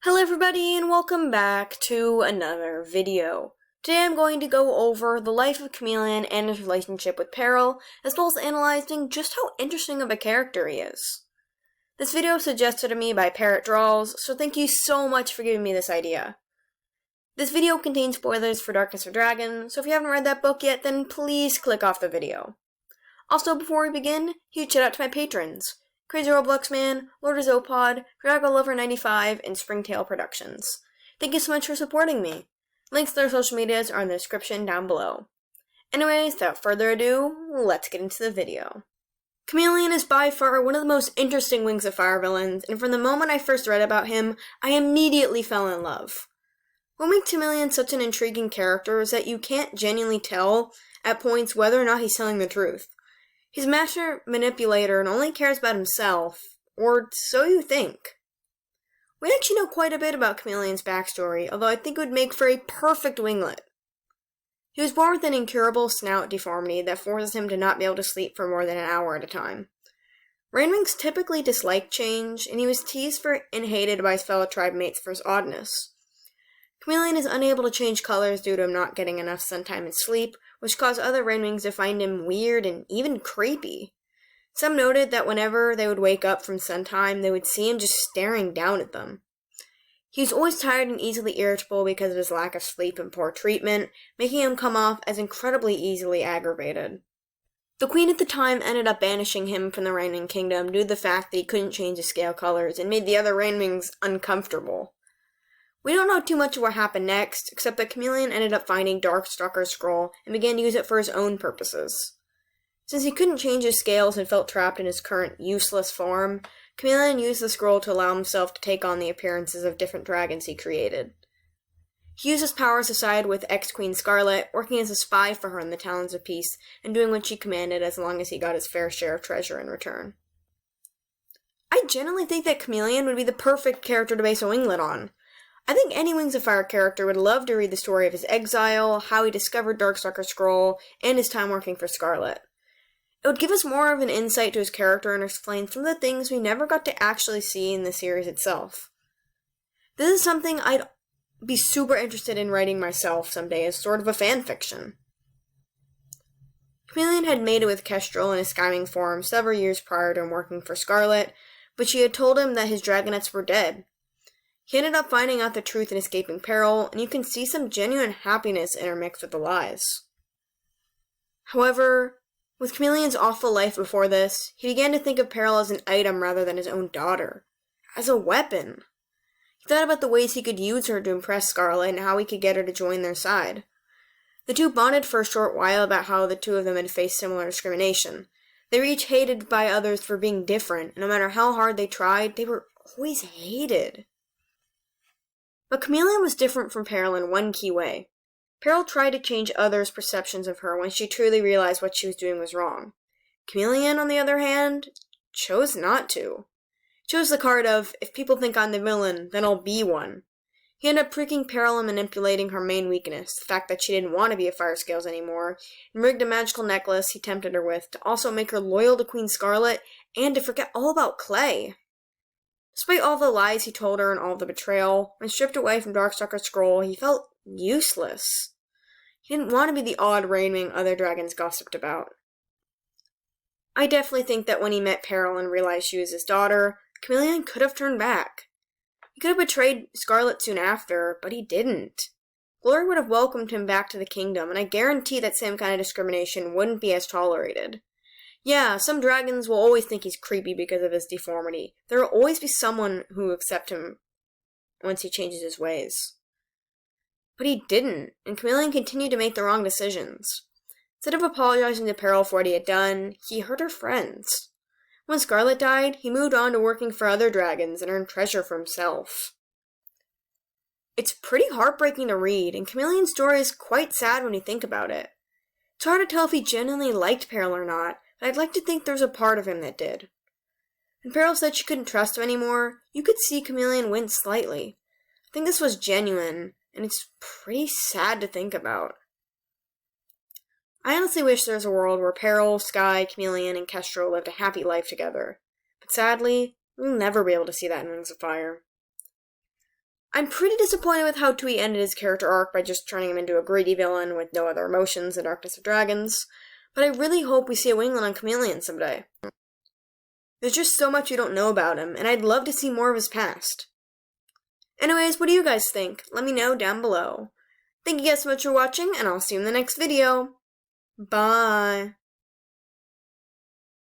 Hello everybody and welcome back to another video. Today I'm going to go over the life of Chameleon and his relationship with Peril, as well as analyzing just how interesting of a character he is. This video was suggested to me by Parrot Draws, so thank you so much for giving me this idea. This video contains spoilers for Darkness of Dragon, so if you haven't read that book yet, then please click off the video. Also, before we begin, huge shout out to my patrons. Crazy Roblox Man, LordIsopod, DragoLover95, and Springtail Productions. Thank you so much for supporting me. Links to their social medias are in the description down below. Anyways, without further ado, let's get into the video. Chameleon is by far one of the most interesting Wings of Fire villains, and from the moment I first read about him, I immediately fell in love. What makes Chameleon such an intriguing character is that you can't genuinely tell, at points, whether or not he's telling the truth. He's a master manipulator and only cares about himself, or so you think. We actually know quite a bit about Chameleon's backstory, although I think it would make for a perfect winglet. He was born with an incurable snout deformity that forces him to not be able to sleep for more than an hour at a time. Rainwings typically dislike change, and he was teased and hated by his fellow tribe mates for his oddness. Chameleon is unable to change colors due to him not getting enough suntime and sleep, which caused other Rainwings to find him weird and even creepy. Some noted that whenever they would wake up from suntime, they would see him just staring down at them. He was always tired and easily irritable because of his lack of sleep and poor treatment, making him come off as incredibly easily aggravated. The Queen at the time ended up banishing him from the Rainwing Kingdom due to the fact that he couldn't change his scale colors and made the other Rainwings uncomfortable. We don't know too much of what happened next, except that Chameleon ended up finding Darkstalker's scroll and began to use it for his own purposes. Since he couldn't change his scales and felt trapped in his current useless form, Chameleon used the scroll to allow himself to take on the appearances of different dragons he created. He used his powers to side with ex-Queen Scarlet, working as a spy for her in the Talons of Peace, and doing what she commanded as long as he got his fair share of treasure in return. I genuinely think that Chameleon would be the perfect character to base a winglet on. I think any Wings of Fire character would love to read the story of his exile, how he discovered Darkstalker's scroll, and his time working for Scarlet. It would give us more of an insight to his character and explain some of the things we never got to actually see in the series itself. This is something I'd be super interested in writing myself someday as sort of a fanfiction. Chameleon had made it with Kestrel in his Skywing form several years prior to him working for Scarlet, but she had told him that his dragonets were dead. He ended up finding out the truth and escaping Peril, and you can see some genuine happiness intermixed with the lies. However, with Chameleon's awful life before this, he began to think of Peril as an item rather than his own daughter. As a weapon. He thought about the ways he could use her to impress Scarlet and how he could get her to join their side. The two bonded for a short while about how the two of them had faced similar discrimination. They were each hated by others for being different, and no matter how hard they tried, they were always hated. But Chameleon was different from Peril in one key way. Peril tried to change others' perceptions of her when she truly realized what she was doing was wrong. Chameleon, on the other hand, chose not to. He chose the card of, if people think I'm the villain, then I'll be one. He ended up tricking Peril and manipulating her main weakness, the fact that she didn't want to be a Fire Scales anymore, and rigged a magical necklace he tempted her with to also make her loyal to Queen Scarlet and to forget all about Clay. Despite all the lies he told her and all the betrayal, when stripped away from Darkstalker's scroll, he felt useless. He didn't want to be the odd Rainwing other dragons gossiped about. I definitely think that when he met Peril and realized she was his daughter, Chameleon could have turned back. He could have betrayed Scarlet soon after, but he didn't. Glory would have welcomed him back to the kingdom, and I guarantee that same kind of discrimination wouldn't be as tolerated. Yeah, some dragons will always think he's creepy because of his deformity. There will always be someone who will accept him once he changes his ways. But he didn't, and Chameleon continued to make the wrong decisions. Instead of apologizing to Peril for what he had done, he hurt her friends. When Scarlet died, he moved on to working for other dragons and earned treasure for himself. It's pretty heartbreaking to read, and Chameleon's story is quite sad when you think about it. It's hard to tell if he genuinely liked Peril or not, but I'd like to think there's a part of him that did. When Peril said she couldn't trust him anymore, you could see Chameleon wince slightly. I think this was genuine, and it's pretty sad to think about. I honestly wish there was a world where Peril, Sky, Chameleon, and Kestrel lived a happy life together. But sadly, we'll never be able to see that in Wings of Fire. I'm pretty disappointed with how Tui ended his character arc by just turning him into a greedy villain with no other emotions in Darkness of Dragons, but I really hope we see a winglet on Chameleon someday. There's just so much we don't know about him, and I'd love to see more of his past. Anyways, what do you guys think? Let me know down below. Thank you guys so much for watching, and I'll see you in the next video. Bye!